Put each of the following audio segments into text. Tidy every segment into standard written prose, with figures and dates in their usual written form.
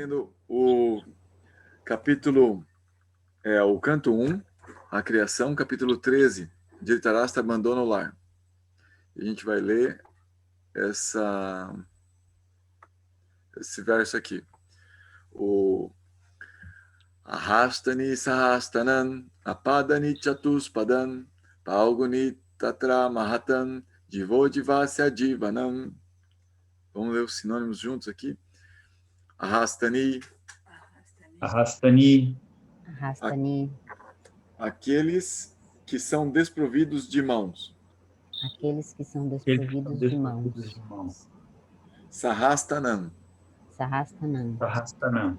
lendo o capítulo, o canto 1, a criação, capítulo 13, Dhritarashtra abandona o lar. E a gente vai ler esse verso aqui. O Ahastani sahastanan, apadani chatuspadan, pauguni tatra mahatan, jivodivasya jivanam. Vamos ler os sinônimos juntos aqui. Ahastani. Ahastani. Ahastani. Aqueles que são desprovidos de mãos. Aqueles que são desprovidos de mãos. Sahastanam. Sahastanam. Sahastanam.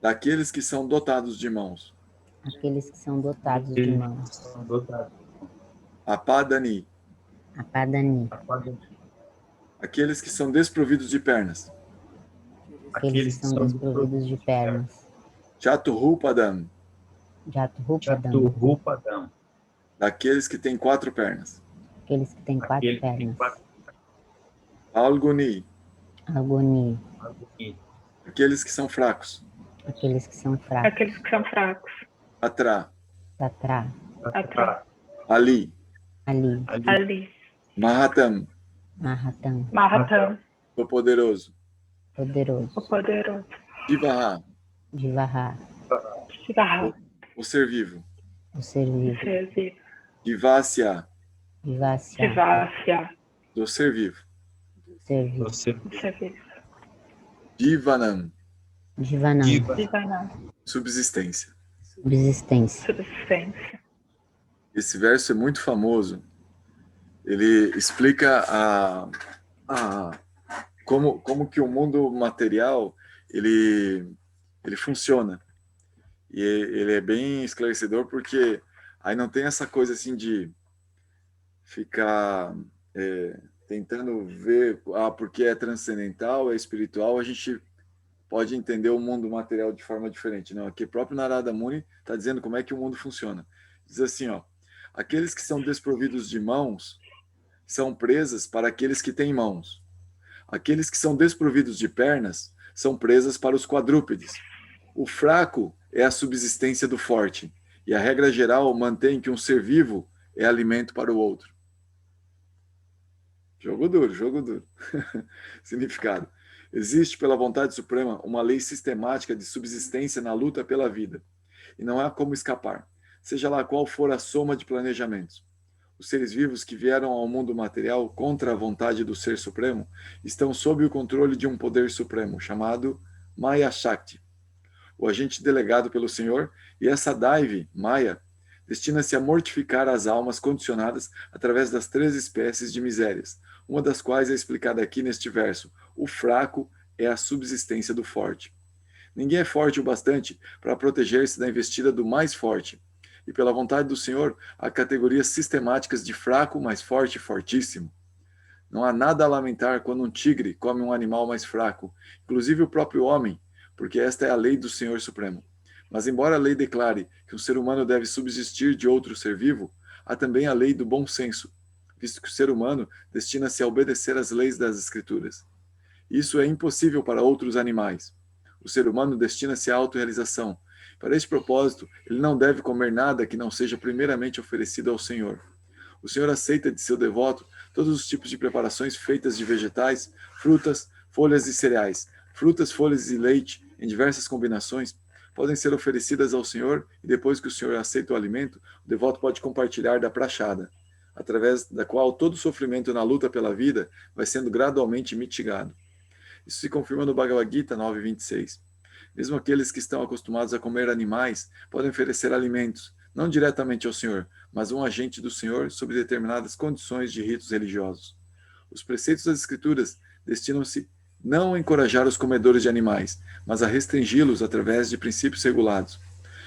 Daqueles que são dotados de mãos. Aqueles que são dotados de mãos. Apadani. Apadani. Aqueles que são desprovidos de pernas. Aqueles que são desprovidos de pernas. Chaturrupadam. Chaturrupadam. Daqueles que têm 4 pernas. Aqueles que têm 4 pernas. Alguni. Agoni. Aqueles que são fracos. Aqueles que são fracos. Aqueles que são fracos. Atra. Tatra. Atra. Ali. Ali. Ali. Mahatam. Mahatam. Mahatam. O poderoso. Poderoso. O poderoso. Divaha. Divaha. Shivaha. O ser vivo. O ser vivo. Ser vivo. Divasya. Vivasya. Shivácia. Do ser vivo. Ser vivo. Ser vivo. Divanam. Divanam. Divanam. Subsistência. Subsistência. Subsistência. Esse verso é muito famoso. Ele explica como que o mundo material ele funciona. E ele é bem esclarecedor porque aí não tem essa coisa assim de ficar tentando ver porque é transcendental, é espiritual, a gente pode entender o mundo material de forma diferente. Não, aqui o próprio Narada Muni está dizendo como é que o mundo funciona. Diz assim, aqueles que são desprovidos de mãos são presas para aqueles que têm mãos. Aqueles que são desprovidos de pernas são presas para os quadrúpedes. O fraco é a subsistência do forte, e a regra geral mantém que um ser vivo é alimento para o outro. Jogo duro. Significado. Existe, pela vontade suprema, uma lei sistemática de subsistência na luta pela vida, e não há como escapar, seja lá qual for a soma de planejamentos. Os seres vivos que vieram ao mundo material contra a vontade do Ser Supremo estão sob o controle de um poder supremo, chamado Maya Shakti, o agente delegado pelo Senhor, e essa Daivi, Maya, destina-se a mortificar as almas condicionadas através das 3 espécies de misérias, uma das quais é explicada aqui neste verso. O fraco é a subsistência do forte. Ninguém é forte o bastante para proteger-se da investida do mais forte. E pela vontade do Senhor, há categorias sistemáticas de fraco, mais forte e fortíssimo. Não há nada a lamentar quando um tigre come um animal mais fraco, inclusive o próprio homem, porque esta é a lei do Senhor Supremo. Mas embora a lei declare que um ser humano deve subsistir de outro ser vivo, há também a lei do bom senso, visto que o ser humano destina-se a obedecer às leis das Escrituras. Isso é impossível para outros animais. O ser humano destina-se à autorrealização. Para este propósito, ele não deve comer nada que não seja primeiramente oferecido ao Senhor. O Senhor aceita de seu devoto todos os tipos de preparações feitas de vegetais, frutas, folhas e cereais. Frutas, folhas e leite, em diversas combinações, podem ser oferecidas ao Senhor e depois que o Senhor aceita o alimento, o devoto pode compartilhar da prachada, através da qual todo sofrimento na luta pela vida vai sendo gradualmente mitigado. Isso se confirma no Bhagavad Gita 9.26. Mesmo aqueles que estão acostumados a comer animais podem oferecer alimentos, não diretamente ao Senhor, mas a um agente do Senhor sob determinadas condições de ritos religiosos. Os preceitos das Escrituras destinam-se não a encorajar os comedores de animais, mas a restringi-los através de princípios regulados.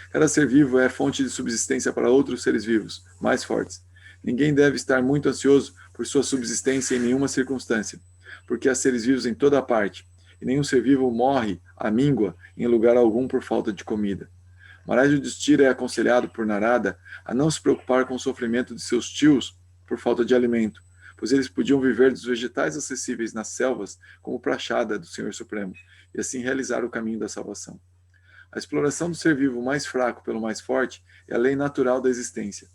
Cada ser vivo é fonte de subsistência para outros seres vivos, mais fortes. Ninguém deve estar muito ansioso por sua subsistência em nenhuma circunstância, porque há seres vivos em toda parte, e nenhum ser vivo morre à míngua em lugar algum por falta de comida. Maharaj Yudhishthira é aconselhado por Narada a não se preocupar com o sofrimento de seus tios por falta de alimento, pois eles podiam viver dos vegetais acessíveis nas selvas como prachada do Senhor Supremo, e assim realizar o caminho da salvação. A exploração do ser vivo mais fraco pelo mais forte é a lei natural da existência.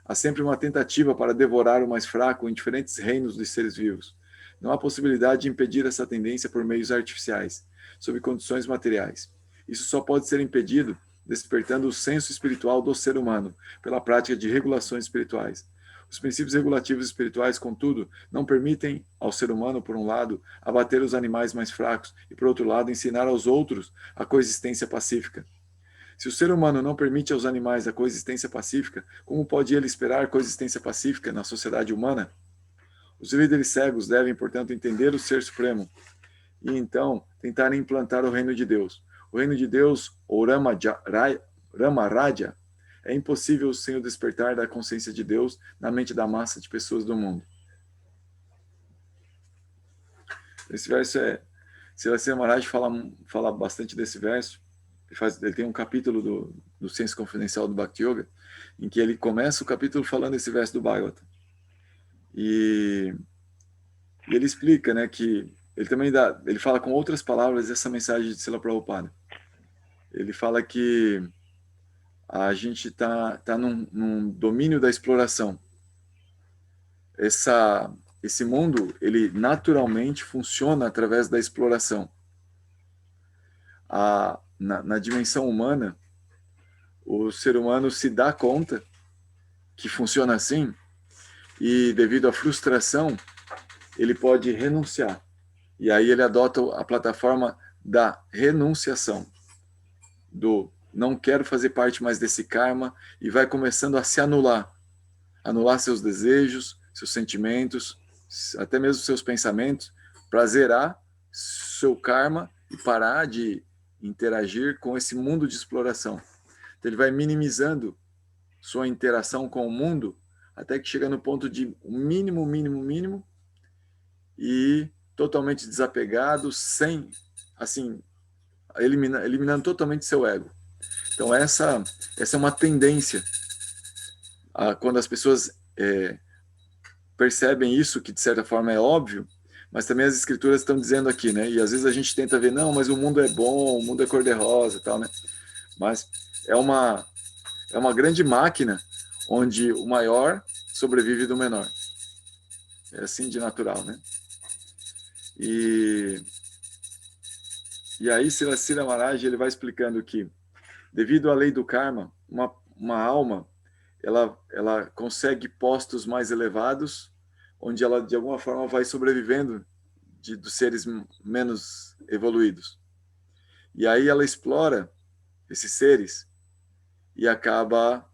Há sempre uma tentativa para devorar o mais fraco em diferentes reinos dos seres vivos. Não há possibilidade de impedir essa tendência por meios artificiais, sob condições materiais. Isso só pode ser impedido despertando o senso espiritual do ser humano, pela prática de regulações espirituais. Os princípios regulativos espirituais, contudo, não permitem ao ser humano, por um lado, abater os animais mais fracos e, por outro lado, ensinar aos outros a coexistência pacífica. Se o ser humano não permite aos animais a coexistência pacífica, como pode ele esperar coexistência pacífica na sociedade humana? Os líderes cegos devem, portanto, entender o Ser Supremo e, então, tentar implantar o reino de Deus. O reino de Deus, ou Rama Raja, é impossível sem o despertar da consciência de Deus na mente da massa de pessoas do mundo. Esse verso Silasila Maharaj fala bastante desse verso. Ele tem um capítulo do Ciência Confidencial do Bhakti Yoga, em que ele começa o capítulo falando esse verso do Bhagavata. E ele explica, né, que ele fala com outras palavras essa mensagem de Srila Prabhupada. Ele fala que a gente tá num domínio da exploração. Esse mundo, ele naturalmente funciona através da exploração. Na dimensão humana, o ser humano se dá conta que funciona assim e, devido à frustração, ele pode renunciar. E aí ele adota a plataforma da renunciação, do não quero fazer parte mais desse karma, e vai começando a se anular seus desejos, seus sentimentos, até mesmo seus pensamentos, para zerar seu karma e parar de interagir com esse mundo de exploração. Então ele vai minimizando sua interação com o mundo até que chega no ponto de mínimo e totalmente desapegado, sem, assim, eliminando totalmente seu ego. Então essa é uma tendência quando as pessoas percebem isso, que de certa forma é óbvio, mas também as escrituras estão dizendo aqui, né? E às vezes a gente tenta ver, não, mas o mundo é bom, o mundo é cor-de-rosa e tal, né? Mas é uma grande máquina onde o maior sobrevive do menor. É assim de natural, né? E aí Silasila Maharaj, ele vai explicando que, devido à lei do karma, uma alma, ela consegue postos mais elevados, onde ela, de alguma forma, vai sobrevivendo dos seres menos evoluídos. E aí ela explora esses seres e acaba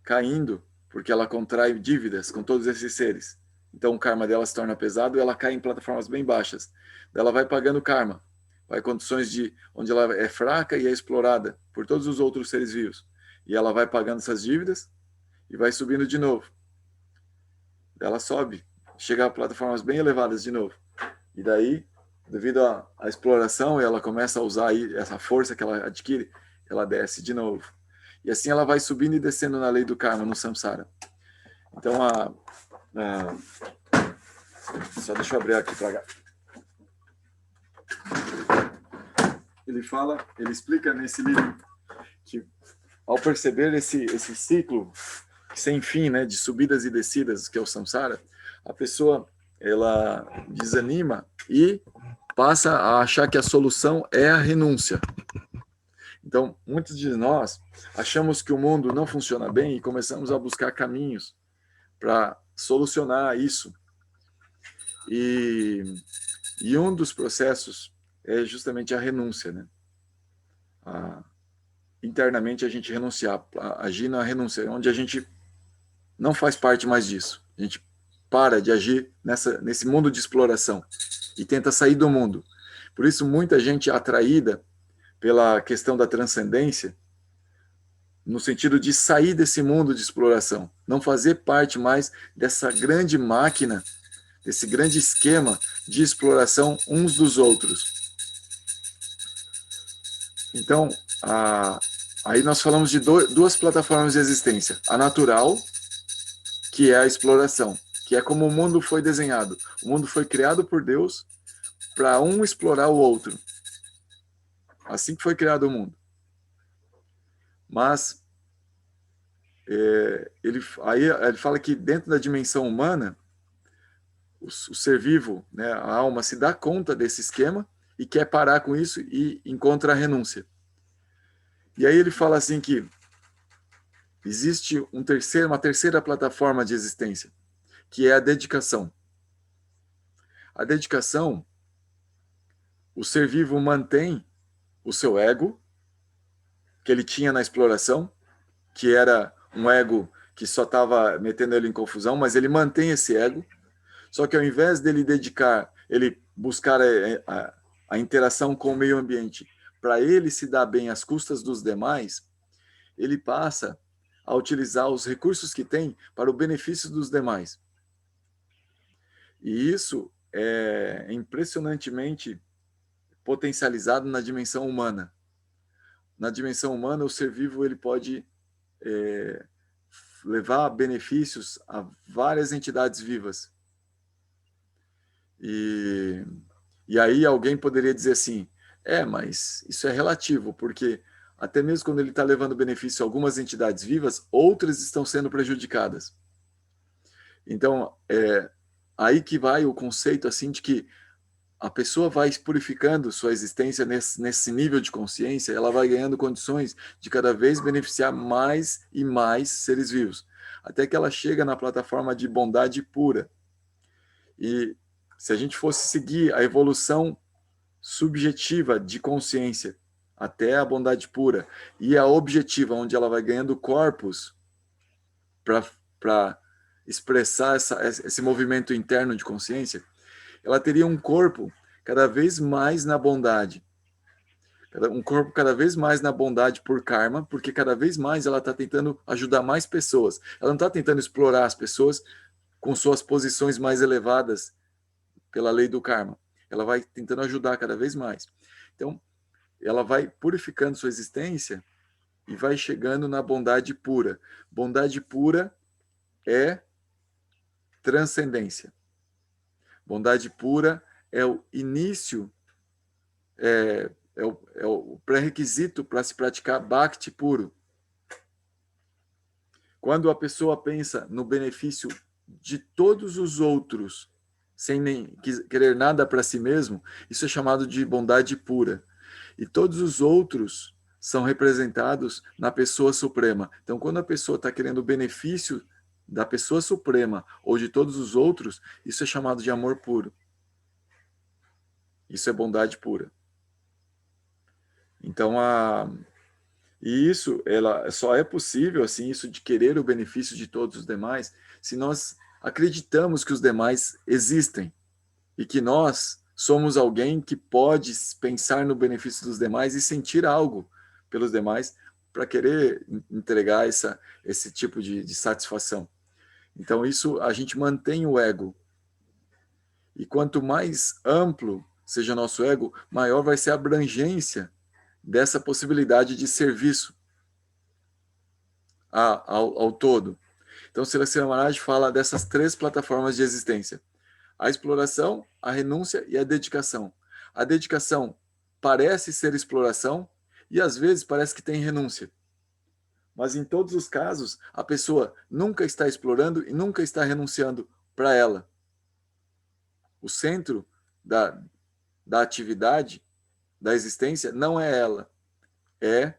caindo, porque ela contrai dívidas com todos esses seres. Então o karma dela se torna pesado e ela cai em plataformas bem baixas. Ela vai pagando karma, vai em condições onde ela é fraca e é explorada por todos os outros seres vivos. E ela vai pagando essas dívidas e vai subindo de novo. Ela sobe, chega a plataformas bem elevadas de novo. E daí, devido à exploração, ela começa a usar aí essa força que ela adquire, ela desce de novo. E assim ela vai subindo e descendo na lei do karma, no samsara. Então, só deixa eu abrir aqui para cá. Ele explica nesse livro que, ao perceber esse ciclo sem fim, né, de subidas e descidas, que é o samsara, a pessoa, ela desanima e passa a achar que a solução é a renúncia. Então, muitos de nós achamos que o mundo não funciona bem e começamos a buscar caminhos para solucionar isso. E um dos processos é justamente a renúncia, né? Internamente a gente renunciar, agir na renúncia, onde a gente não faz parte mais disso. A gente para de agir nesse mundo de exploração e tenta sair do mundo. Por isso, muita gente é atraída pela questão da transcendência, no sentido de sair desse mundo de exploração, não fazer parte mais dessa grande máquina, desse grande esquema de exploração uns dos outros. Então, aí nós falamos de duas plataformas de existência. A natural, que é a exploração, que é como o mundo foi desenhado. O mundo foi criado por Deus para um explorar o outro. Assim que foi criado o mundo. Mas aí ele fala que dentro da dimensão humana, o ser vivo, né, a alma, se dá conta desse esquema e quer parar com isso e encontra a renúncia. E aí ele fala assim que existe uma terceira plataforma de existência, que é a dedicação. A dedicação, o ser vivo mantém o seu ego, que ele tinha na exploração, que era um ego que só estava metendo ele em confusão, mas ele mantém esse ego, só que ao invés dele ele buscar a interação com o meio ambiente, para ele se dar bem às custas dos demais, ele passa a utilizar os recursos que tem para o benefício dos demais. E isso é impressionantemente potencializado na dimensão humana. Na dimensão humana, o ser vivo ele pode levar benefícios a várias entidades vivas. E aí alguém poderia dizer assim, mas isso é relativo, porque até mesmo quando ele está levando benefício a algumas entidades vivas, outras estão sendo prejudicadas. Então, aí que vai o conceito assim de que a pessoa vai purificando sua existência nesse nível de consciência, ela vai ganhando condições de cada vez beneficiar mais e mais seres vivos, até que ela chega na plataforma de bondade pura. E se a gente fosse seguir a evolução subjetiva de consciência até a bondade pura e a objetiva, onde ela vai ganhando corpos para expressar esse movimento interno de consciência, ela teria um corpo cada vez mais na bondade. Um corpo cada vez mais na bondade por karma, porque cada vez mais ela está tentando ajudar mais pessoas. Ela não está tentando explorar as pessoas com suas posições mais elevadas pela lei do karma. Ela vai tentando ajudar cada vez mais. Então, ela vai purificando sua existência e vai chegando na bondade pura. Bondade pura é transcendência. Bondade pura é o início, é o pré-requisito para se praticar Bhakti puro. Quando a pessoa pensa no benefício de todos os outros, sem nem querer nada para si mesmo, isso é chamado de bondade pura. E todos os outros são representados na pessoa suprema. Então, quando a pessoa está querendo o benefício da pessoa suprema ou de todos os outros, isso é chamado de amor puro. Isso é bondade pura. Então, e isso ela só é possível, assim, isso de querer o benefício de todos os demais, se nós acreditamos que os demais existem e que nós somos alguém que pode pensar no benefício dos demais e sentir algo pelos demais para querer entregar esse tipo de satisfação. Então, isso a gente mantém o ego. E quanto mais amplo seja nosso ego, maior vai ser a abrangência dessa possibilidade de serviço ao todo. Então, Srila Maharaj fala dessas 3 plataformas de existência: a exploração, a renúncia e a dedicação. A dedicação parece ser exploração e às vezes parece que tem renúncia. Mas em todos os casos, a pessoa nunca está explorando e nunca está renunciando para ela. O centro da atividade, da existência, não é ela, é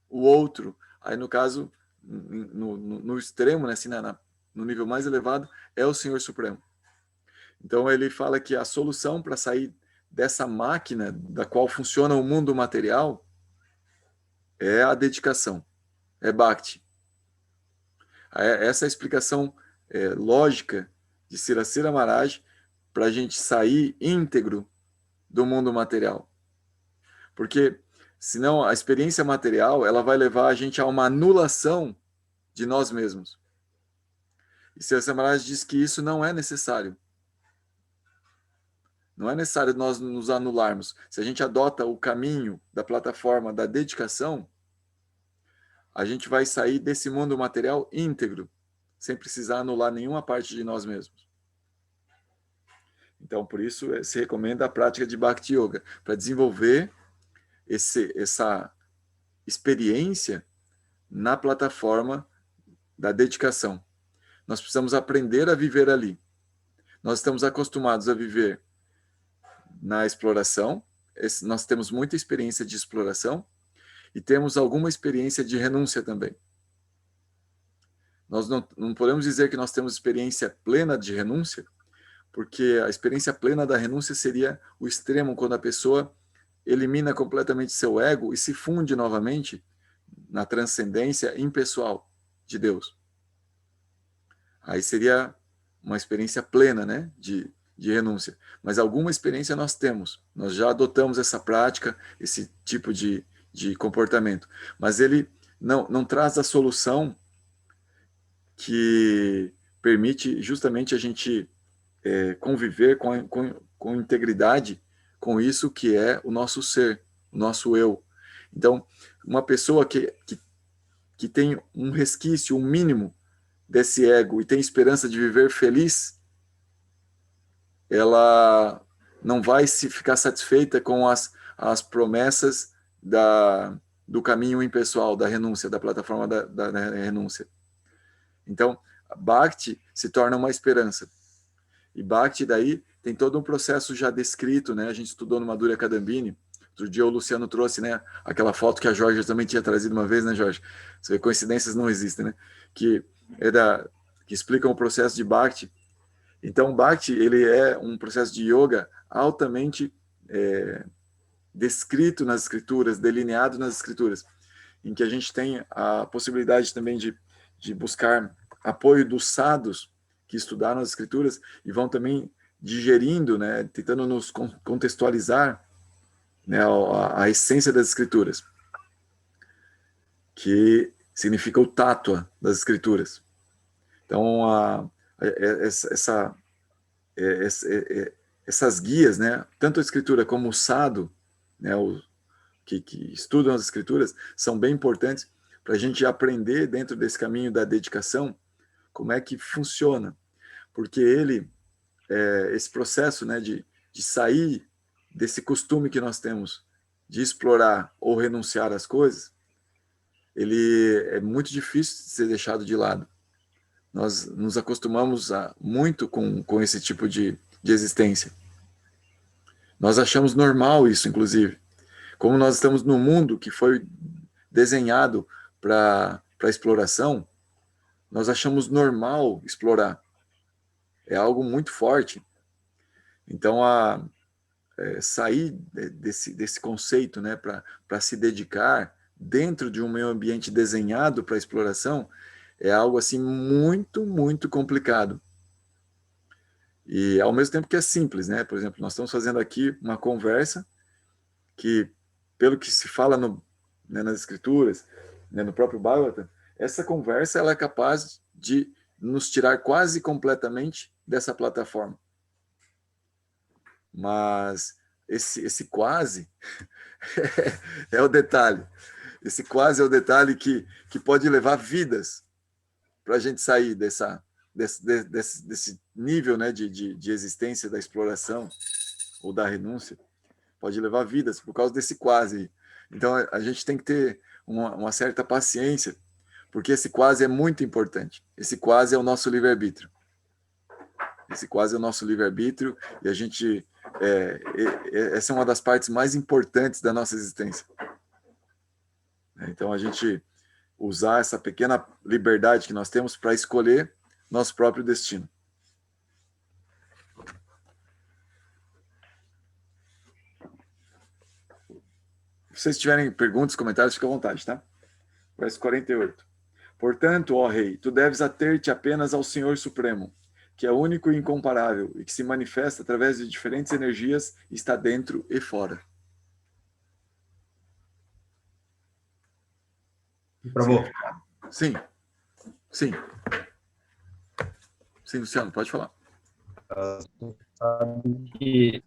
o outro. Aí, no caso, no extremo, né, assim, no nível mais elevado, é o Senhor Supremo. Então, ele fala que a solução para sair dessa máquina da qual funciona o mundo material é a dedicação, é Bhakti. Essa é a explicação lógica de Srila Maharaj para a gente sair íntegro do mundo material. Porque, senão, a experiência material ela vai levar a gente a uma anulação de nós mesmos. E Srila Maharaj diz que isso não é necessário. Não é necessário nós nos anularmos. Se a gente adota o caminho da plataforma da dedicação, a gente vai sair desse mundo material íntegro, sem precisar anular nenhuma parte de nós mesmos. Então, por isso, se recomenda a prática de Bhakti Yoga, para desenvolver essa experiência na plataforma da dedicação. Nós precisamos aprender a viver ali. Nós estamos acostumados a viver na exploração, nós temos muita experiência de exploração e temos alguma experiência de renúncia também. Nós não podemos dizer que nós temos experiência plena de renúncia, porque a experiência plena da renúncia seria o extremo, quando a pessoa elimina completamente seu ego e se funde novamente na transcendência impessoal de Deus. Aí seria uma experiência plena, né, de renúncia. Mas alguma experiência nós temos. Nós já adotamos essa prática, esse tipo de comportamento. Mas ele não traz a solução que permite justamente a gente conviver com integridade com isso que é o nosso ser, o nosso eu. Então, uma pessoa que tem um resquício, um mínimo desse ego e tem esperança de viver feliz, ela não vai se ficar satisfeita com as promessas do caminho impessoal, da renúncia, da plataforma da renúncia. Então, Bhakti se torna uma esperança. E Bhakti daí tem todo um processo já descrito, né? A gente estudou no Madhurya Kadambini. Outro dia o Luciano trouxe, né, aquela foto que a Jorge também tinha trazido uma vez, né, Jorge? Você vê, coincidências não existem, né? Que explicam o processo de Bhakti. Então, Bhakti, ele é um processo de yoga altamente descrito nas escrituras, delineado nas escrituras, em que a gente tem a possibilidade também de buscar apoio dos sadhus que estudaram as escrituras e vão também digerindo, né, tentando nos contextualizar, né, a essência das escrituras, que significa o tátua das escrituras. Então, essas guias, né, tanto a escritura como o sadhu, né, que estudam as escrituras, são bem importantes para a gente aprender dentro desse caminho da dedicação como é que funciona, porque esse processo, né, de sair desse costume que nós temos de explorar ou renunciar às coisas, ele é muito difícil de ser deixado de lado. Nós nos acostumamos muito com esse tipo de existência. Nós achamos normal isso, inclusive. Como nós estamos num mundo que foi desenhado para exploração, nós achamos normal explorar. É algo muito forte. Então, sair desse conceito, né, para se dedicar dentro de um meio ambiente desenhado para exploração, é algo assim muito, muito complicado. E ao mesmo tempo que é simples, né? Por exemplo, nós estamos fazendo aqui uma conversa que, pelo que se fala né, nas escrituras, né, no próprio Bhagavatam, essa conversa ela é capaz de nos tirar quase completamente dessa plataforma. Mas esse quase é o detalhe. Esse quase é o detalhe que pode levar vidas para a gente sair desse nível, né, de existência da exploração ou da renúncia. Pode levar vidas por causa desse quase. Então, a gente tem que ter uma certa paciência, porque esse quase é muito importante. Esse quase é o nosso livre-arbítrio. Esse quase é o nosso livre-arbítrio e a gente... essa é uma das partes mais importantes da nossa existência. Então, a gente usar essa pequena liberdade que nós temos para escolher nosso próprio destino. Se vocês tiverem perguntas, comentários, fica à vontade, tá? Verso 48. Portanto, ó Rei, tu deves ater-te apenas ao Senhor Supremo, que é único e incomparável e que se manifesta através de diferentes energias e está dentro e fora. Prabhu. Sim. Sim, Luciano, pode falar. Sabe que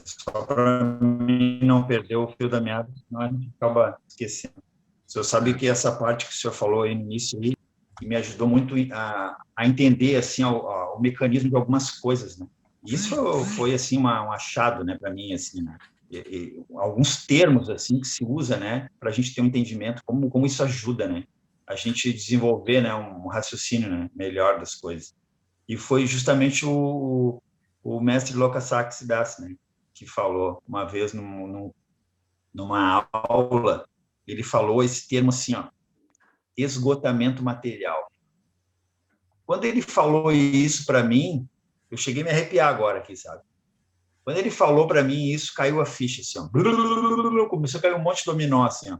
só para mim não perder o fio da meada, senão a gente acaba esquecendo. O senhor sabe que essa parte que o senhor falou aí no início aí, me ajudou muito a entender assim o mecanismo de algumas coisas, né? Isso foi assim um achado, né, para mim assim, né? alguns termos assim que se usa, né, para a gente ter um entendimento como isso ajuda, né, a gente desenvolver, né, um raciocínio, né, melhor das coisas. E foi justamente o mestre Lokasaki Siddhas, né, que falou uma vez numa aula, ele falou esse termo assim, ó, esgotamento material. Quando ele falou isso para mim, eu cheguei a me arrepiar agora aqui, sabe? Quando ele falou para mim isso, caiu a ficha, assim, ó. Começou a cair um monte de dominó, assim, ó.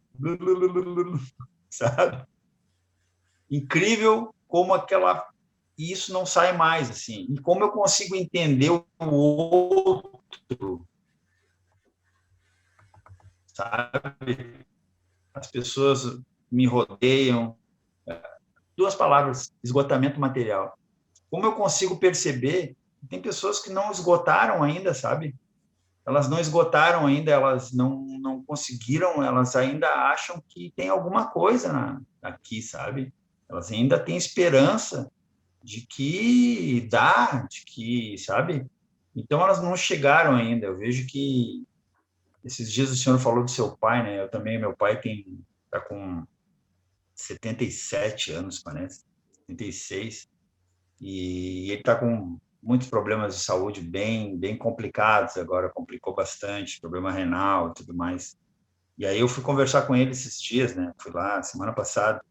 Sabe? Incrível como isso não sai mais, assim. E como eu consigo entender o outro, sabe? As pessoas me rodeiam. 2 palavras, esgotamento material. Como eu consigo perceber, tem pessoas que não esgotaram ainda, sabe? Elas não esgotaram ainda, elas não conseguiram, elas ainda acham que tem alguma coisa aqui, sabe? Elas ainda têm esperança de que dá, de que, sabe? Então, elas não chegaram ainda. Eu vejo que esses dias o senhor falou do seu pai, né? Eu também, meu pai está com 77 anos, parece, 76, e ele está com muitos problemas de saúde bem complicados agora, complicou bastante, problema renal e tudo mais. E aí eu fui conversar com ele esses dias, né? Fui lá semana passada,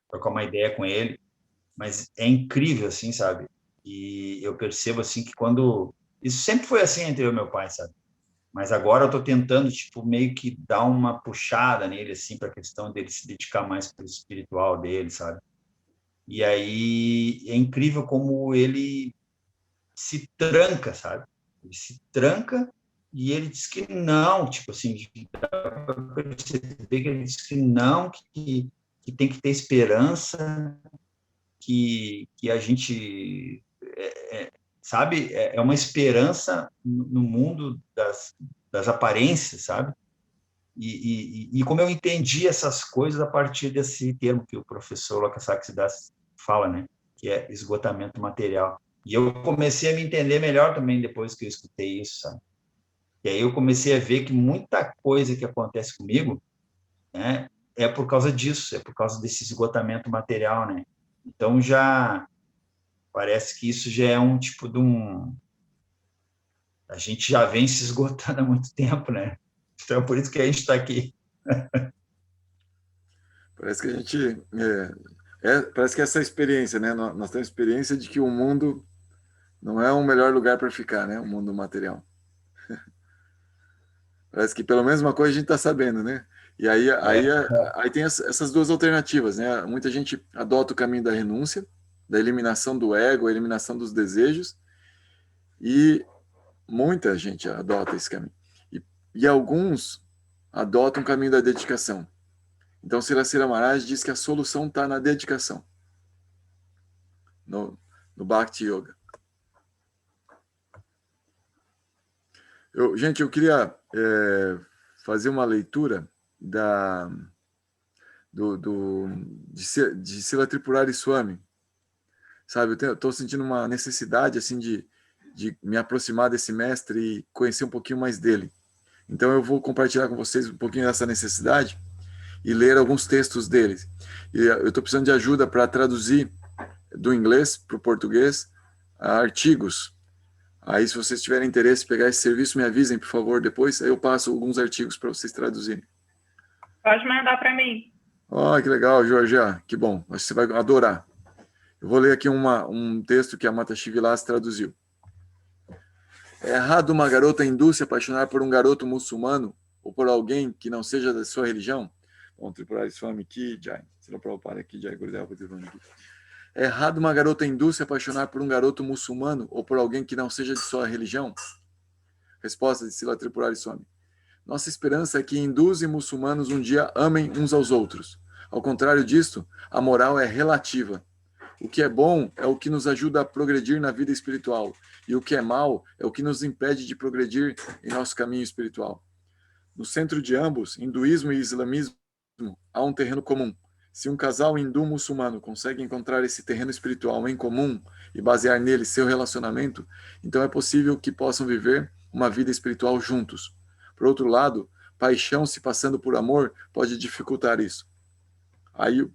trocar uma ideia com ele, mas é incrível, assim, sabe? E eu percebo, assim, que quando... Isso sempre foi assim entre eu e meu pai, sabe? Mas agora eu tô tentando, tipo, meio que dar uma puxada nele, assim, para a questão dele se dedicar mais para o espiritual dele, sabe? E aí é incrível como ele se tranca, sabe? Ele se tranca e ele diz que não, tipo assim, você vê que ele diz que não, que tem que ter esperança, que a gente, sabe, é uma esperança no mundo das aparências, sabe? E como eu entendi essas coisas a partir desse termo que o professor Lokasaki Siddhas fala, né? Que é esgotamento material. E eu comecei a me entender melhor também depois que eu escutei isso, sabe? E aí eu comecei a ver que muita coisa que acontece comigo, né, é por causa disso, é por causa desse esgotamento material, né? Então já parece que isso já é um tipo de um... A gente já vem se esgotando há muito tempo, né? Então é por isso que a gente está aqui. Parece que a gente... parece que essa experiência, né? Nós temos experiência de que o mundo não é o melhor lugar para ficar, né? O mundo material. Parece que pelo menos uma coisa a gente está sabendo, né? E aí tem essas 2 alternativas, né? Muita gente adota o caminho da renúncia, da eliminação do ego, a eliminação dos desejos, e muita gente adota esse caminho. E alguns adotam o caminho da dedicação. Então, Siracira Maharaj diz que a solução está na dedicação, no Bhakti Yoga. Gente, eu queria fazer uma leitura de Srila Tripurari Swami. Sabe, eu estou sentindo uma necessidade assim de me aproximar desse mestre e conhecer um pouquinho mais dele. Então eu vou compartilhar com vocês um pouquinho dessa necessidade e ler alguns textos dele. E eu estou precisando de ajuda para traduzir do inglês para o português artigos. Aí, se vocês tiverem interesse em pegar esse serviço, me avisem, por favor, depois. Aí eu passo alguns artigos para vocês traduzirem. Pode mandar para mim. Oh, que legal, Georgia. Que bom. Acho que você vai adorar. Eu vou ler aqui um texto que a Mata Shivilas traduziu. É errado uma garota hindu se apaixonar por um garoto muçulmano ou por alguém que não seja da sua religião? Bom, Tripurari Swami Ki Jai. Srila Prabhupada Ki Jai, Gurudev Bhaktivedanta Ki. É errado uma garota hindu se apaixonar por um garoto muçulmano ou por alguém que não seja de sua religião? Resposta de Srila Tripurari Swami. Nossa esperança é que hindus e muçulmanos um dia amem uns aos outros. Ao contrário disto, a moral é relativa. O que é bom é o que nos ajuda a progredir na vida espiritual, e o que é mal é o que nos impede de progredir em nosso caminho espiritual. No centro de ambos, hinduísmo e islamismo, há um terreno comum. Se um casal hindu-muçulmano consegue encontrar esse terreno espiritual em comum e basear nele seu relacionamento, então é possível que possam viver uma vida espiritual juntos. Por outro lado, paixão se passando por amor pode dificultar isso. Aí o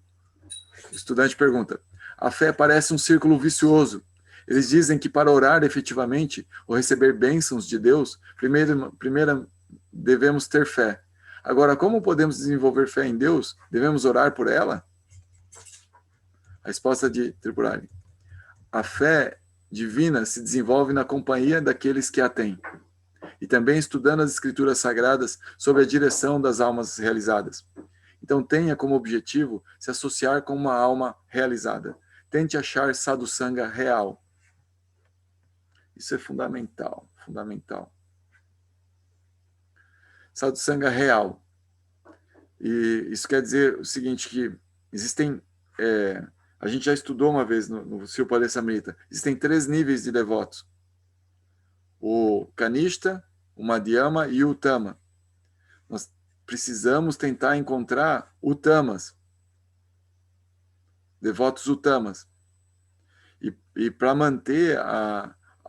estudante pergunta: a fé parece um círculo vicioso. Eles dizem que para orar efetivamente ou receber bênçãos de Deus, primeiro devemos ter fé. Agora, como podemos desenvolver fé em Deus? Devemos orar por ela? A resposta de Tripurari: a fé divina se desenvolve na companhia daqueles que a têm, e também estudando as escrituras sagradas sob a direção das almas realizadas. Então tenha como objetivo se associar com uma alma realizada. Tente achar sadhusanga real. Isso é fundamental, fundamental. Sadhusanga real. E isso quer dizer o seguinte, que existem... a gente já estudou uma vez no Silpadesamrita, existem 3 níveis de devotos. O Kanishta, o Madhyama e o Uttama. Nós precisamos tentar encontrar Uttamas, devotos Uttamas. E para manter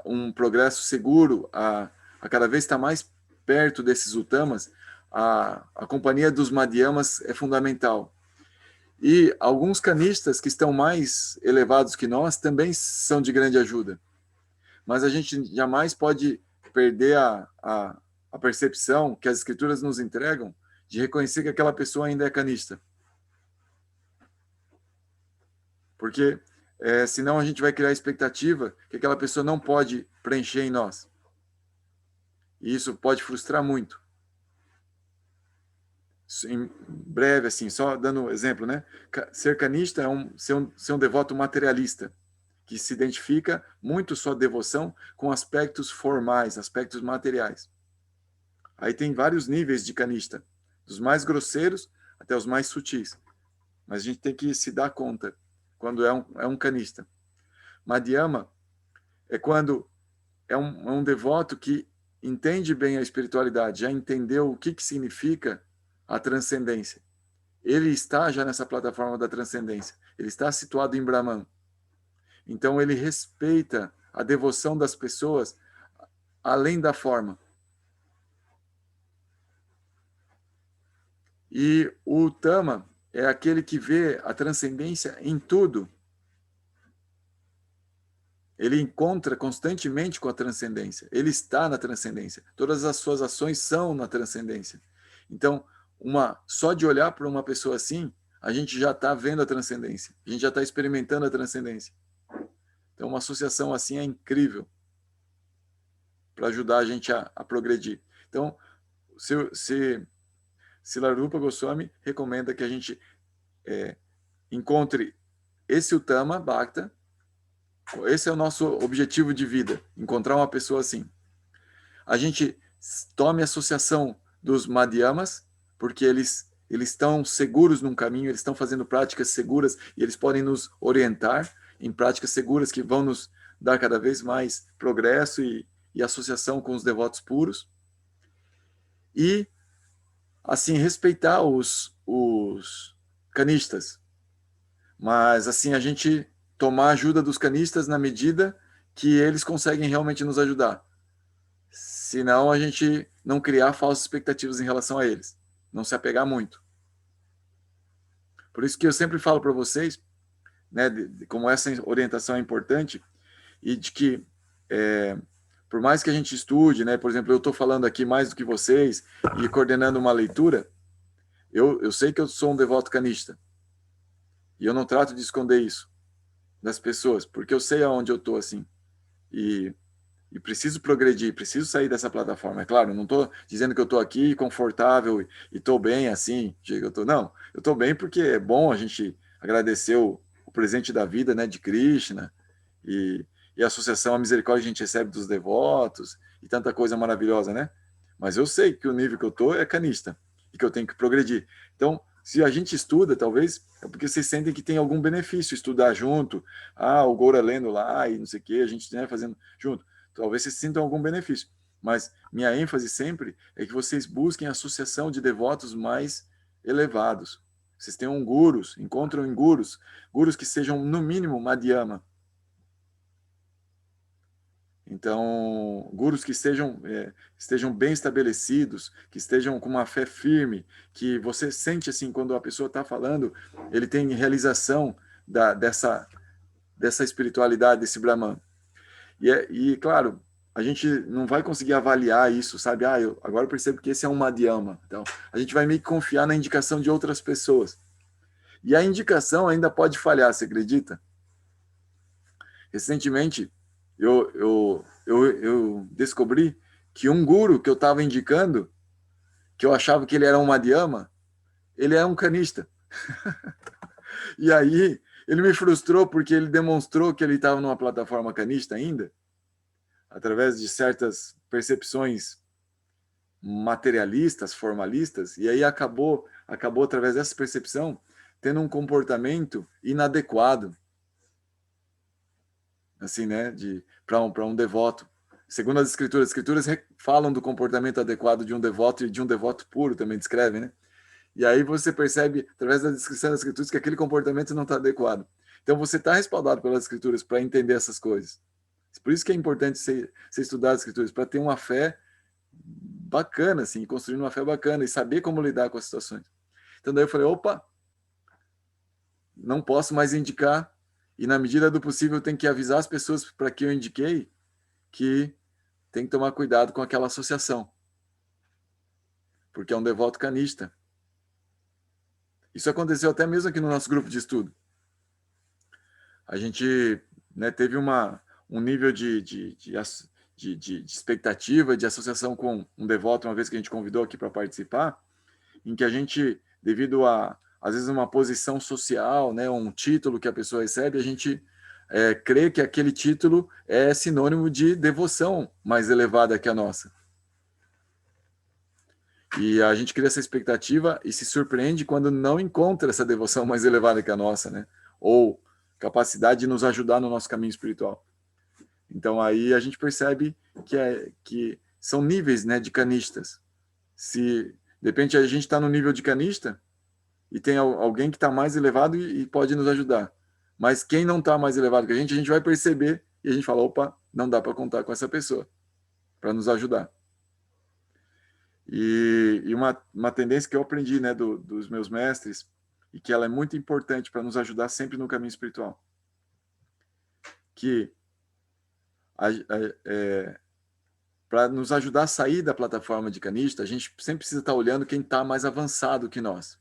um progresso seguro, a cada vez estar mais perto desses Uttamas, a companhia dos Madhyamas é fundamental. E alguns canistas que estão mais elevados que nós também são de grande ajuda. Mas a gente jamais pode perder a percepção que as escrituras nos entregam de reconhecer que aquela pessoa ainda é canista. Porque senão a gente vai criar a expectativa que aquela pessoa não pode preencher em nós. E isso pode frustrar muito. Em breve, assim, só dando exemplo, né? Ser canista é ser um devoto materialista, que se identifica muito sua devoção com aspectos formais, aspectos materiais. Aí tem vários níveis de canista, dos mais grosseiros até os mais sutis. Mas a gente tem que se dar conta quando é um canista. Madhyama é quando é um devoto que entende bem a espiritualidade, já entendeu o que significa a transcendência. Ele está já nessa plataforma da transcendência. Ele está situado em Brahman. Então ele respeita a devoção das pessoas além da forma. E o Uttama é aquele que vê a transcendência em tudo. Ele encontra constantemente com a transcendência. Ele está na transcendência. Todas as suas ações são na transcendência. Então, só de olhar para uma pessoa assim, a gente já está vendo a transcendência. A gente já está experimentando a transcendência. Então, uma associação assim é incrível para ajudar a gente a progredir. Então, se Silarupa Goswami recomenda que a gente encontre esse Uttama Bhakta. Esse é o nosso objetivo de vida, encontrar uma pessoa assim. A gente tome associação dos Madhyamas, porque eles estão seguros num caminho, eles estão fazendo práticas seguras e eles podem nos orientar em práticas seguras que vão nos dar cada vez mais progresso e associação com os devotos puros. E, assim, respeitar os canistas. Mas, assim, a gente tomar ajuda dos canistas na medida que eles conseguem realmente nos ajudar. Senão, a gente não criar falsas expectativas em relação a eles. Não se apegar muito. Por isso que eu sempre falo para vocês, né, como essa orientação é importante, e de que, por mais que a gente estude, né, por exemplo, eu estou falando aqui mais do que vocês e coordenando uma leitura, eu sei que eu sou um devoto canista. E eu não trato de esconder isso das pessoas, porque eu sei aonde eu estou, assim. E preciso progredir, preciso sair dessa plataforma. É claro, não estou dizendo que eu estou aqui confortável e estou bem assim. Não, eu estou bem porque é bom a gente agradecer o presente da vida, né, de Krishna e a associação à misericórdia que a gente recebe dos devotos e tanta coisa maravilhosa, né? Mas eu sei que o nível que eu estou é canista e que eu tenho que progredir. Então, se a gente estuda, talvez, é porque vocês sentem que tem algum benefício estudar junto. O Goura lendo lá e não sei o quê, a gente, né, fazendo junto. Talvez vocês sintam algum benefício. Mas minha ênfase sempre é que vocês busquem a associação de devotos mais elevados. Vocês tenham gurus, encontram em gurus que sejam, no mínimo, Madhyama. Então, gurus que estejam bem estabelecidos, que estejam com uma fé firme, que você sente assim, quando a pessoa está falando, ele tem realização dessa espiritualidade, desse Brahman. E, claro, a gente não vai conseguir avaliar isso, sabe? Agora eu percebo que esse é um Madhyama. Então, a gente vai meio que confiar na indicação de outras pessoas. E a indicação ainda pode falhar, você acredita? Recentemente, eu descobri que um guru que eu estava indicando, que eu achava que ele era um Madhyama, ele é um canista. E aí, ele me frustrou porque ele demonstrou que ele estava numa plataforma canista ainda, através de certas percepções materialistas, formalistas, e aí acabou através dessa percepção, tendo um comportamento inadequado, assim, né, para um devoto. Segundo as escrituras falam do comportamento adequado de um devoto e de um devoto puro também descrevem, né? E aí você percebe, através da descrição das escrituras, que aquele comportamento não está adequado. Então você está respaldado pelas escrituras para entender essas coisas. Por isso que é importante você estudar as escrituras, para ter uma fé bacana, assim, construir uma fé bacana e saber como lidar com as situações. Então daí eu falei, opa, não posso mais indicar, e na medida do possível eu tenho que avisar as pessoas para que eu indiquei que tem que tomar cuidado com aquela associação, porque é um devoto canista. Isso aconteceu até mesmo aqui no nosso grupo de estudo. A gente, né, teve um nível de expectativa, de associação com um devoto, uma vez que a gente convidou aqui para participar, em que a gente, devido às vezes, uma posição social, né, um título que a pessoa recebe, a gente crê que aquele título é sinônimo de devoção mais elevada que a nossa. E a gente cria essa expectativa e se surpreende quando não encontra essa devoção mais elevada que a nossa, né? Ou capacidade de nos ajudar no nosso caminho espiritual. Então aí a gente percebe que são níveis, né, de canistas. Se de repente a gente está no nível de canista e tem alguém que está mais elevado e pode nos ajudar. Mas quem não está mais elevado que a gente vai perceber e a gente fala, opa, não dá para contar com essa pessoa para nos ajudar. E uma tendência que eu aprendi, né, dos meus mestres, e que ela é muito importante para nos ajudar sempre no caminho espiritual, que para nos ajudar a sair da plataforma de canista, a gente sempre precisa estar olhando quem está mais avançado que nós.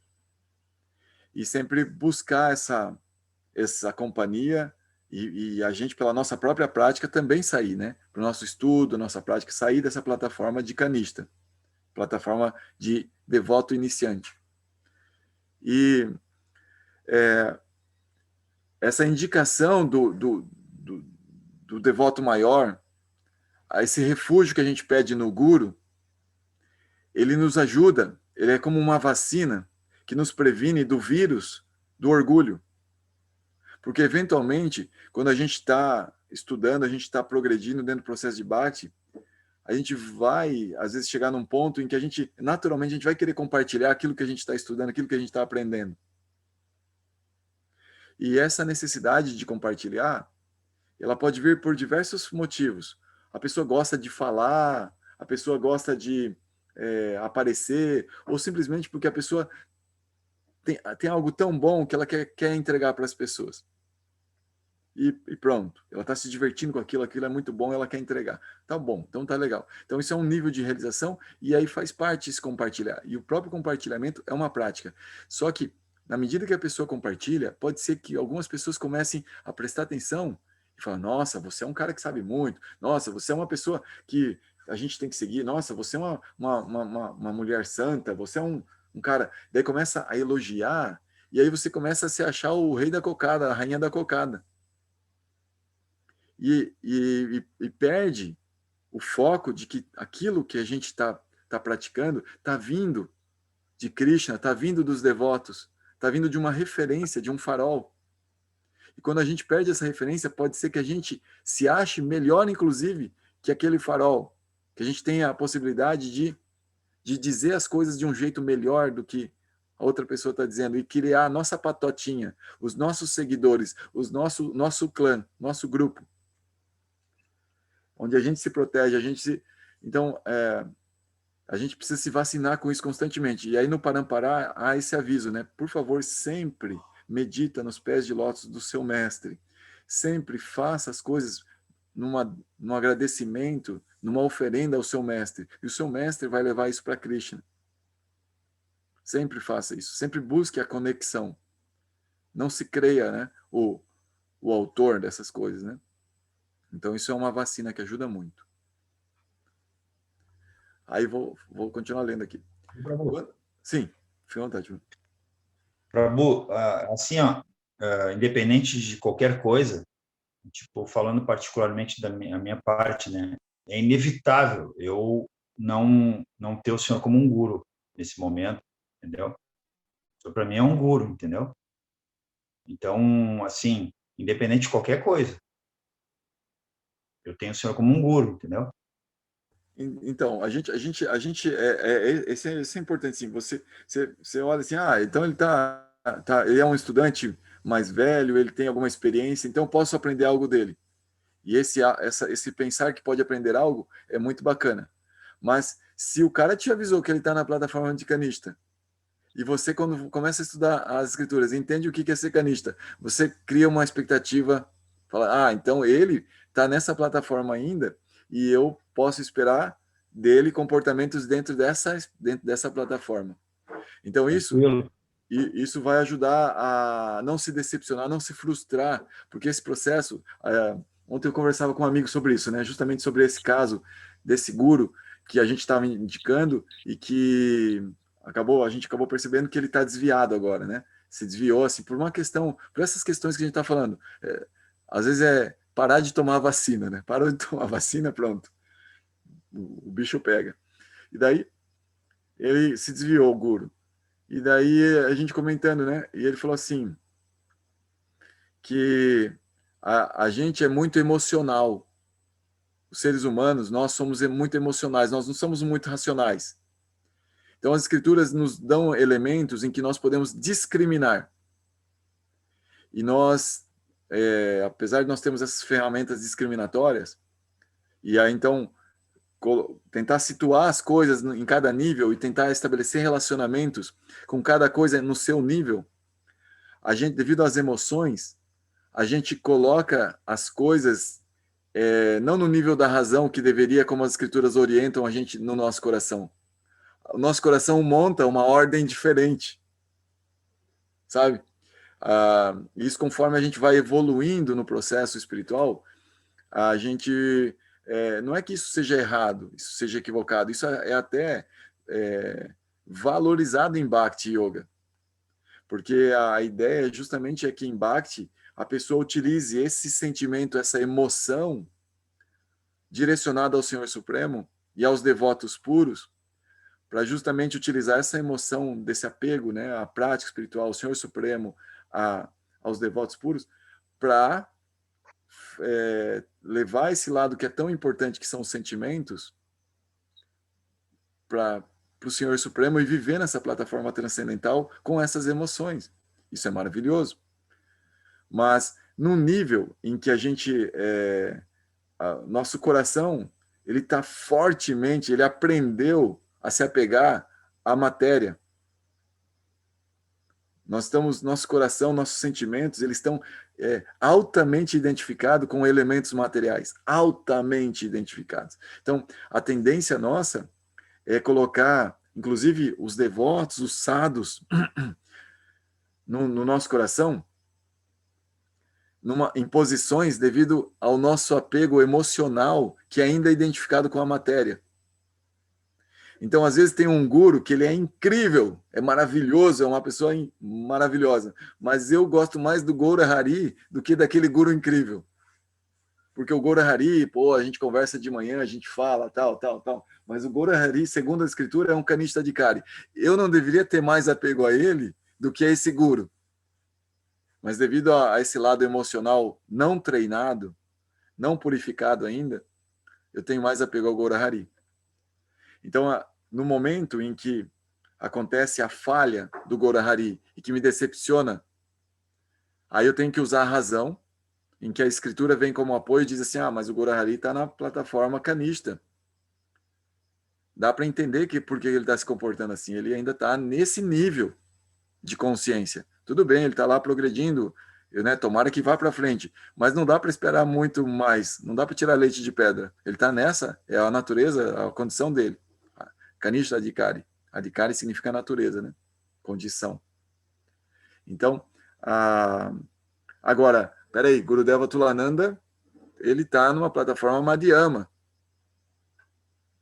E sempre buscar essa companhia e a gente, pela nossa própria prática, também sair, né? Para o nosso estudo, nossa prática, sair dessa plataforma de canista, plataforma de devoto iniciante. E essa indicação do devoto maior, a esse refúgio que a gente pede no Guru, ele nos ajuda, ele é como uma vacina que nos previne do vírus do orgulho. Porque, eventualmente, quando a gente está estudando, a gente está progredindo dentro do processo de Bhakti, a gente vai, às vezes, chegar num ponto em que naturalmente, a gente vai querer compartilhar aquilo que a gente está estudando, aquilo que a gente está aprendendo. E essa necessidade de compartilhar, ela pode vir por diversos motivos. A pessoa gosta de falar, a pessoa gosta de aparecer, ou simplesmente porque a pessoa tem algo tão bom que ela quer entregar para as pessoas. E pronto, ela está se divertindo com aquilo é muito bom, ela quer entregar. Tá bom, então tá legal. Então isso é um nível de realização e aí faz parte esse compartilhar. E o próprio compartilhamento é uma prática. Só que, na medida que a pessoa compartilha, pode ser que algumas pessoas comecem a prestar atenção e falar, nossa, você é um cara que sabe muito, nossa, você é uma pessoa que a gente tem que seguir, nossa, você é uma mulher santa, você é um cara... Daí começa a elogiar e aí você começa a se achar o rei da cocada, a rainha da cocada. E perde o foco de que aquilo que a gente está praticando está vindo de Krishna, está vindo dos devotos, está vindo de uma referência, de um farol. E quando a gente perde essa referência, pode ser que a gente se ache melhor, inclusive, que aquele farol, que a gente tenha a possibilidade de dizer as coisas de um jeito melhor do que a outra pessoa está dizendo e criar a nossa patotinha, os nossos seguidores, nosso clã, nosso grupo. onde a gente se protege, então, a gente precisa se vacinar com isso constantemente. E aí no Parampará há esse aviso, né? Por favor, sempre medita nos pés de lótus do seu mestre. Sempre faça as coisas num agradecimento, numa oferenda ao seu mestre. E o seu mestre vai levar isso para Krishna. Sempre faça isso. Sempre busque a conexão. Não se creia, né, o autor dessas coisas, né? Então isso é uma vacina que ajuda muito. Aí vou continuar lendo aqui. Sim, fica à vontade. Prabhu, assim, ó, independente de qualquer coisa, tipo, falando particularmente da minha parte, né, é inevitável eu não ter o senhor como um guru nesse momento, entendeu? Para mim é um guru, entendeu? Então, assim, independente de qualquer coisa, eu tenho o senhor como um guru, entendeu? Então, isso é importante, sim. Você olha assim, então ele é um estudante mais velho, ele tem alguma experiência, então eu posso aprender algo dele. E esse pensar que pode aprender algo é muito bacana. Mas se o cara te avisou que ele está na plataforma anticanista, e você, quando começa a estudar as escrituras, entende o que é ser canista, você cria uma expectativa, fala, então ele está nessa plataforma ainda, e eu posso esperar dele comportamentos dentro dessa plataforma. Então isso vai ajudar a não se decepcionar, não se frustrar, porque esse processo, ontem eu conversava com um amigo sobre isso, né? Justamente sobre esse caso desse guru que a gente estava indicando e que a gente acabou percebendo que ele está desviado agora, né? Se desviou assim por essas questões que a gente está falando. Às vezes é parar de tomar a vacina, né? Parou de tomar a vacina, pronto, o bicho pega. E daí ele se desviou, o guru. E daí a gente comentando, né? E ele falou assim que a gente é muito emocional. Os seres humanos, nós somos muito emocionais, nós não somos muito racionais. Então as escrituras nos dão elementos em que nós podemos discriminar. E nós, apesar de nós termos essas ferramentas discriminatórias, e aí então tentar situar as coisas em cada nível e tentar estabelecer relacionamentos com cada coisa no seu nível, a gente, devido às emoções, a gente coloca as coisas não no nível da razão que deveria, como as escrituras orientam a gente no nosso coração. O nosso coração monta uma ordem diferente, sabe? Isso, conforme a gente vai evoluindo no processo espiritual, a gente não é que isso seja errado, isso seja equivocado, isso é até valorizado em Bhakti Yoga, porque a ideia justamente é que em Bhakti a pessoa utilize esse sentimento, essa emoção direcionada ao Senhor Supremo e aos devotos puros, para justamente utilizar essa emoção desse apego, né, à prática espiritual, ao Senhor Supremo, aos devotos puros, para levar esse lado que é tão importante, que são os sentimentos, para o Senhor Supremo e viver nessa plataforma transcendental com essas emoções. Isso é maravilhoso. Mas num nível em que a gente, nosso coração, ele está fortemente, ele aprendeu a se apegar à matéria. Nosso coração, nossos sentimentos, eles estão altamente identificados com elementos materiais, altamente identificados. Então, a tendência nossa é colocar, inclusive, os devotos, os sadhus, no nosso coração, em posições devido ao nosso apego emocional, que ainda é identificado com a matéria. Então, às vezes, tem um guru que ele é incrível, é maravilhoso, é uma pessoa maravilhosa, mas eu gosto mais do Gaura Hari do que daquele guru incrível. Porque o Gaura Hari, a gente conversa de manhã, a gente fala, tal, mas o Gaura Hari, segundo a escritura, é um kanishta adhikari. Eu não deveria ter mais apego a ele do que a esse guru. Mas devido a esse lado emocional não treinado, não purificado ainda, eu tenho mais apego ao Gaura Hari. Então, no momento em que acontece a falha do Gaura Hari e que me decepciona, aí eu tenho que usar a razão em que a escritura vem como apoio e diz assim, mas o Guru Hari está na plataforma canista. Dá para entender que por que ele está se comportando assim. Ele ainda está nesse nível de consciência. Tudo bem, ele está lá progredindo, né? Tomara que vá para frente, mas não dá para esperar muito mais, não dá para tirar leite de pedra. Ele está nessa, é a natureza, a condição dele. Kanishta Adhikari. Adhikari significa natureza, né? Condição. Então, agora, peraí, Gurudeva Tulananda, ele está numa plataforma Madhyama.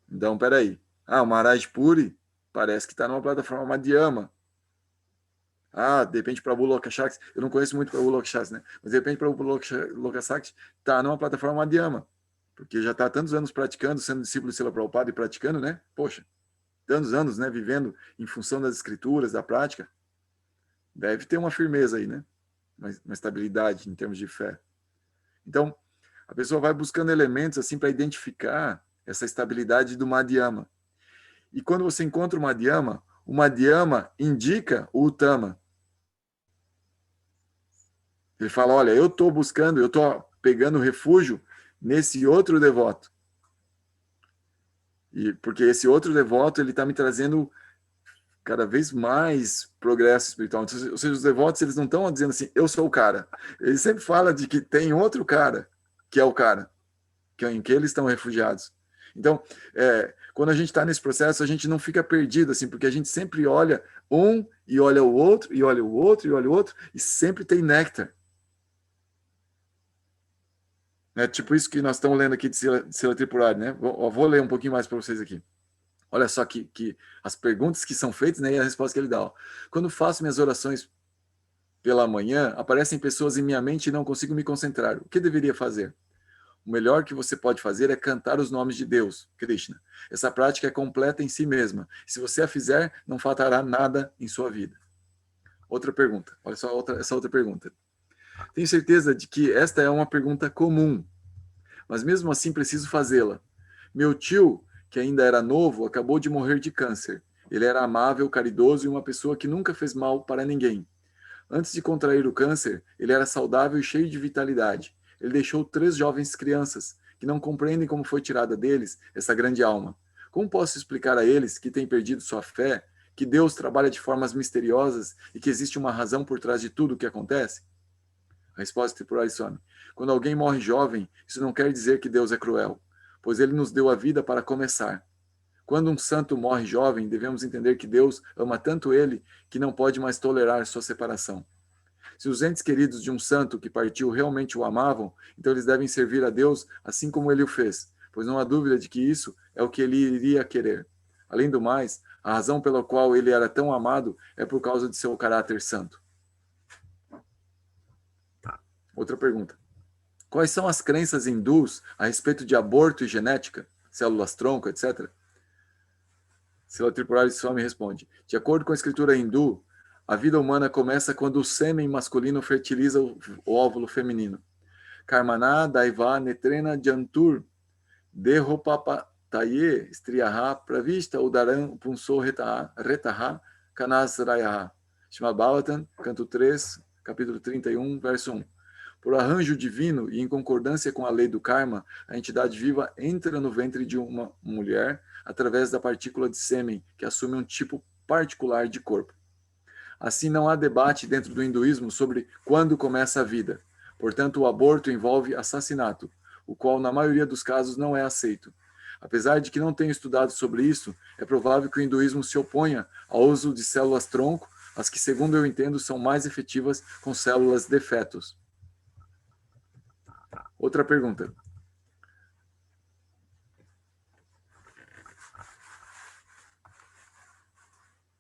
Então, peraí. O Maharaj Puri parece que está numa plataforma Madhyama. De repente Prabhu Lokashakti, eu não conheço muito Prabhu Lokashakti, né? Mas de repente Prabhu Lokashakti está numa plataforma Madhyama, porque já está há tantos anos praticando, sendo discípulo de Srila Prabhupada e praticando, né? Poxa, tantos anos, né? Vivendo em função das escrituras, da prática. Deve ter uma firmeza aí, né? Uma estabilidade em termos de fé. Então, a pessoa vai buscando elementos assim para identificar essa estabilidade do Madhyama. E quando você encontra o Madhyama indica o Uttama. Ele fala, olha, eu estou buscando, eu estou pegando refúgio nesse outro devoto. E porque esse outro devoto, ele está me trazendo cada vez mais progresso espiritual. Ou seja, os devotos, eles não estão dizendo assim, eu sou o cara. Eles sempre falam de que tem outro cara, que é o cara, em que eles estão refugiados. Então, quando a gente está nesse processo, a gente não fica perdido, assim, porque a gente sempre olha um, e olha o outro, e olha o outro, e olha o outro, e sempre tem néctar. É tipo isso que nós estamos lendo aqui de Srila Tripurari, né? Vou ler um pouquinho mais para vocês aqui. Olha só que as perguntas que são feitas, né, e a resposta que ele dá. Quando faço minhas orações pela manhã, aparecem pessoas em minha mente e não consigo me concentrar. O que deveria fazer? O melhor que você pode fazer é cantar os nomes de Deus, Krishna. Essa prática é completa em si mesma. Se você a fizer, não faltará nada em sua vida. Outra pergunta. Olha só essa outra pergunta. Tenho certeza de que esta é uma pergunta comum, mas mesmo assim preciso fazê-la. Meu tio, que ainda era novo, acabou de morrer de câncer. Ele era amável, caridoso e uma pessoa que nunca fez mal para ninguém. Antes de contrair o câncer, ele era saudável e cheio de vitalidade. Ele deixou 3 jovens crianças, que não compreendem como foi tirada deles essa grande alma. Como posso explicar a eles que têm perdido sua fé, que Deus trabalha de formas misteriosas e que existe uma razão por trás de tudo o que acontece? A resposta de Tripurari Swami. Quando alguém morre jovem, isso não quer dizer que Deus é cruel, pois ele nos deu a vida para começar. Quando um santo morre jovem, devemos entender que Deus ama tanto ele que não pode mais tolerar sua separação. Se os entes queridos de um santo que partiu realmente o amavam, então eles devem servir a Deus assim como ele o fez, pois não há dúvida de que isso é o que ele iria querer. Além do mais, a razão pela qual ele era tão amado é por causa de seu caráter santo. Outra pergunta. Quais são as crenças hindus a respeito de aborto e genética, células-tronco, etc.? Srila Tripurari Swami responde. De acordo com a escritura hindu, a vida humana começa quando o sêmen masculino fertiliza o óvulo feminino. Karmana daiva netrena jantur dehopapataye striyaha pravista udaram punso retaha kanasrayaha. Srimad Bhagavatam, canto 3, capítulo 31, verso 1. Por arranjo divino e em concordância com a lei do karma, a entidade viva entra no ventre de uma mulher através da partícula de sêmen, que assume um tipo particular de corpo. Assim, não há debate dentro do hinduísmo sobre quando começa a vida. Portanto, o aborto envolve assassinato, o qual, na maioria dos casos, não é aceito. Apesar de que não tenho estudado sobre isso, é provável que o hinduísmo se oponha ao uso de células-tronco, as que, segundo eu entendo, são mais efetivas com células de fetos. Outra pergunta.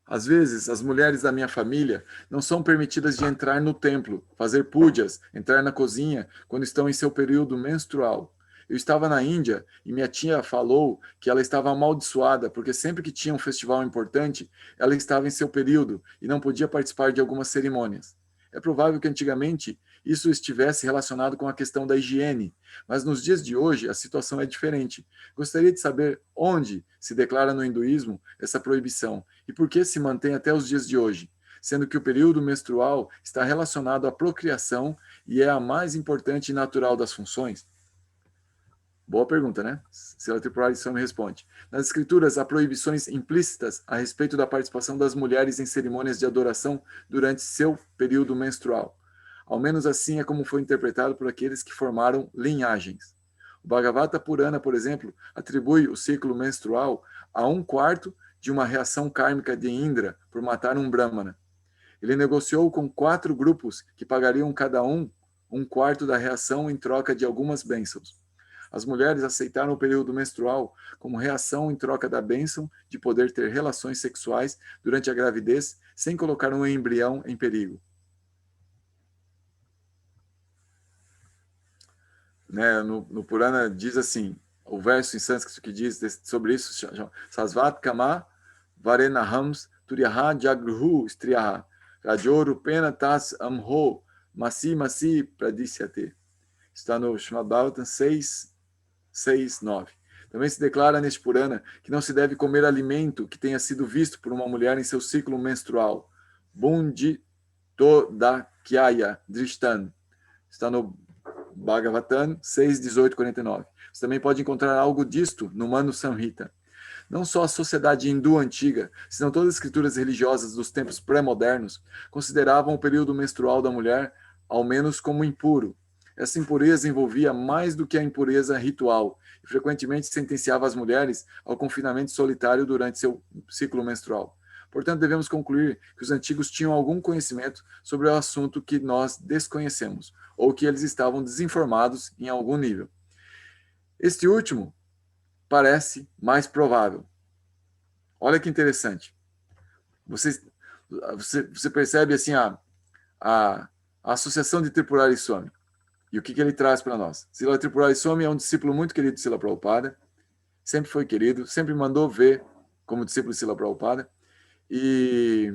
Às vezes, as mulheres da minha família não são permitidas de entrar no templo, fazer púdias, entrar na cozinha quando estão em seu período menstrual. Eu estava na Índia e minha tia falou que ela estava amaldiçoada porque sempre que tinha um festival importante, ela estava em seu período e não podia participar de algumas cerimônias. É provável que antigamente isso estivesse relacionado com a questão da higiene, mas nos dias de hoje a situação é diferente. Gostaria de saber onde se declara no hinduísmo essa proibição e por que se mantém até os dias de hoje. sendo que o período menstrual está relacionado à procriação e é a mais importante e natural das funções? Boa pergunta, né? Srila Tripurari Swami responde. Nas escrituras, há proibições implícitas a respeito da participação das mulheres em cerimônias de adoração durante seu período menstrual. Ao menos assim é como foi interpretado por aqueles que formaram linhagens. O Bhagavata Purana, por exemplo, atribui o ciclo menstrual a 1/4 de uma reação kármica de Indra por matar um Brahmana. Ele negociou com 4 grupos que pagariam cada um 1/4 da reação em troca de algumas bênçãos. As mulheres aceitaram o período menstrual como reação em troca da bênção de poder ter relações sexuais durante a gravidez sem colocar um embrião em perigo. Né, no Purana diz assim, o verso em sânscrito que diz sobre isso, Sasvat Kama Varenahams Turyaha Jagruhu Striyaha Rajoru Pena Tas Amho Masi Masi Pradisyate. Está no Srimad Bhagavatam 6:9. Também se declara neste Purana que não se deve comer alimento que tenha sido visto por uma mulher em seu ciclo menstrual. Bundi Todakyaya Drishtan. Está no Bhagavatam 6:18-49. Você também pode encontrar algo disto no Manu Samhita. Não só a sociedade hindu antiga, senão todas as escrituras religiosas dos tempos pré-modernos consideravam o período menstrual da mulher ao menos como impuro. Essa impureza envolvia mais do que a impureza ritual e frequentemente sentenciava as mulheres ao confinamento solitário durante seu ciclo menstrual. Portanto, devemos concluir que os antigos tinham algum conhecimento sobre o assunto que nós desconhecemos, ou que eles estavam desinformados em algum nível. Este último parece mais provável. Olha que interessante. Você percebe assim a associação de Tripurari Swami. E o que ele traz para nós? Srila Tripurari Swami é um discípulo muito querido de Srila Prabhupada, sempre foi querido, sempre mandou ver como discípulo de Srila Prabhupada. E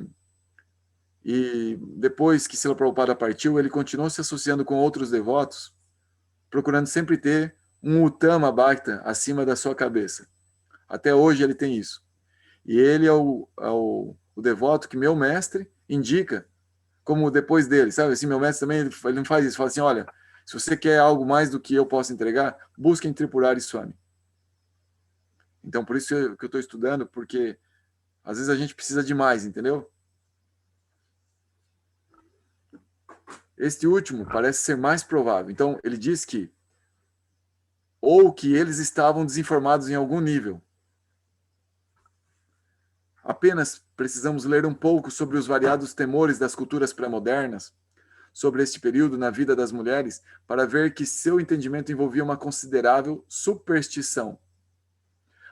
depois que Srila Prabhupada partiu, ele continuou se associando com outros devotos, procurando sempre ter um Uttama Bhakta acima da sua cabeça. Até hoje ele tem isso. E ele é o devoto que meu mestre indica como depois dele, sabe? Assim, meu mestre também ele não faz isso, fala assim, olha, se você quer algo mais do que eu posso entregar, busque em Tripurari Swami. Então, por isso que eu estou estudando, porque às vezes a gente precisa de mais, entendeu? Este último parece ser mais provável. Então, ele diz que ou que eles estavam desinformados em algum nível. Apenas precisamos ler um pouco sobre os variados temores das culturas pré-modernas, sobre este período na vida das mulheres, para ver que seu entendimento envolvia uma considerável superstição.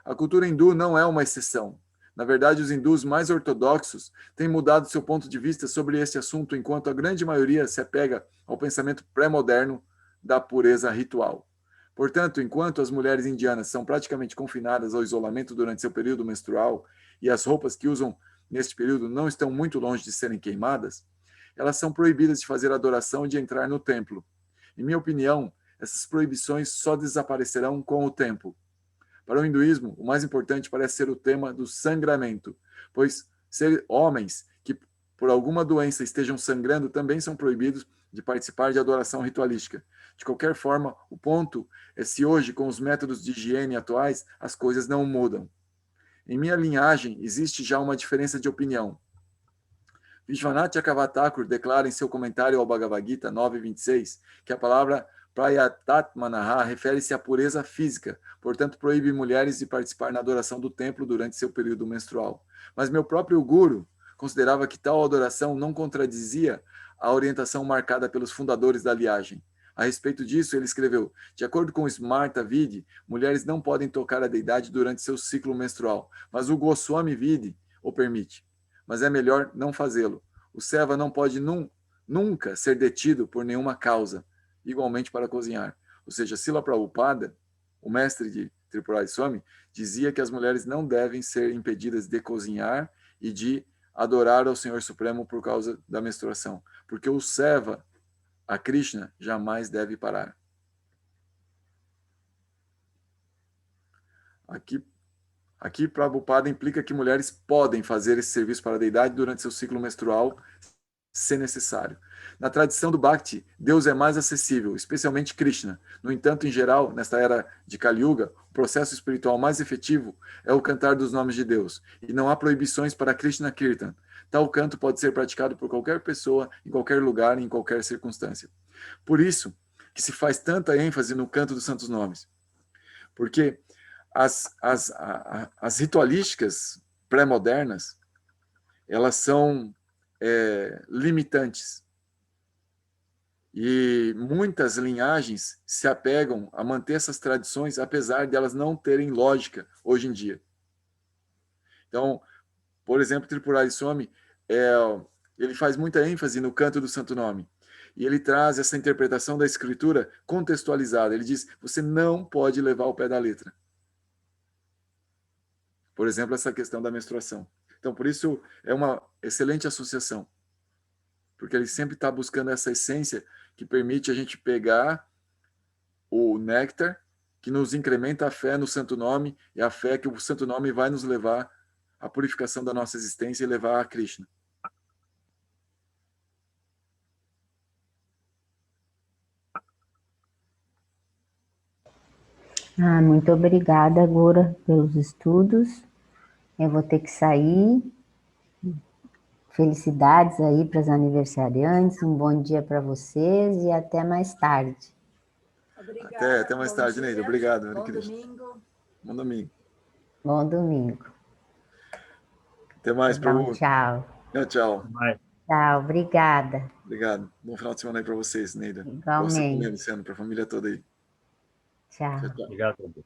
A cultura hindu não é uma exceção. Na verdade, os hindus mais ortodoxos têm mudado seu ponto de vista sobre este assunto, enquanto a grande maioria se apega ao pensamento pré-moderno da pureza ritual. Portanto, enquanto as mulheres indianas são praticamente confinadas ao isolamento durante seu período menstrual e as roupas que usam neste período não estão muito longe de serem queimadas, elas são proibidas de fazer adoração e de entrar no templo. Em minha opinião, essas proibições só desaparecerão com o tempo. Para o hinduísmo, o mais importante parece ser o tema do sangramento, pois ser homens que por alguma doença estejam sangrando também são proibidos de participar de adoração ritualística. De qualquer forma, o ponto é se hoje, com os métodos de higiene atuais, as coisas não mudam. Em minha linhagem, existe já uma diferença de opinião. Vishwanath Chakravarti declara em seu comentário ao Bhagavad Gita 9.26 que a palavra Prayatatmanaha refere-se à pureza física, portanto proíbe mulheres de participar na adoração do templo durante seu período menstrual. Mas meu próprio guru considerava que tal adoração não contradizia a orientação marcada pelos fundadores da linhagem. A respeito disso, ele escreveu, de acordo com Smarta Vidi, mulheres não podem tocar a deidade durante seu ciclo menstrual, mas o Goswami Vidi o permite. Mas é melhor não fazê-lo. O seva não pode nunca ser detido por nenhuma causa, igualmente para cozinhar. Ou seja, Srila Prabhupada, o mestre de Tripurari Swami, dizia que as mulheres não devem ser impedidas de cozinhar e de adorar ao Senhor Supremo por causa da menstruação, porque o seva, a Krishna, jamais deve parar. Aqui, Prabhupada implica que mulheres podem fazer esse serviço para a deidade durante seu ciclo menstrual, se necessário. Na tradição do Bhakti, Deus é mais acessível, especialmente Krishna. No entanto, em geral, nesta era de Kali Yuga, o processo espiritual mais efetivo é o cantar dos nomes de Deus, e não há proibições para Krishna Kirtan. Tal canto pode ser praticado por qualquer pessoa, em qualquer lugar e em qualquer circunstância. Por isso que se faz tanta ênfase no canto dos santos nomes. Porque as ritualísticas pré-modernas, elas são limitantes. E muitas linhagens se apegam a manter essas tradições, apesar de elas não terem lógica hoje em dia. Então, por exemplo, Tripurari Swami, ele faz muita ênfase no canto do santo nome. E ele traz essa interpretação da escritura contextualizada. Ele diz, você não pode levar o pé da letra. Por exemplo, essa questão da menstruação. Então, por isso, é uma excelente associação. Porque ele sempre está buscando essa essência que permite a gente pegar o néctar, que nos incrementa a fé no santo nome, e a fé que o santo nome vai nos levar à purificação da nossa existência e levar a Krishna. Muito obrigada, Gora, pelos estudos. Eu vou ter que sair. Felicidades aí para as aniversariantes, um bom dia para vocês e até mais tarde. Obrigada, até mais tarde, Neida. Obrigado. Bom domingo. Bom domingo. Bom domingo. Até mais, Prabhu. Tchau. Tchau. Tchau, obrigada. Obrigado. Bom final de semana aí para vocês, Neida. Igualmente. Para a família toda aí. Tchau. Obrigado.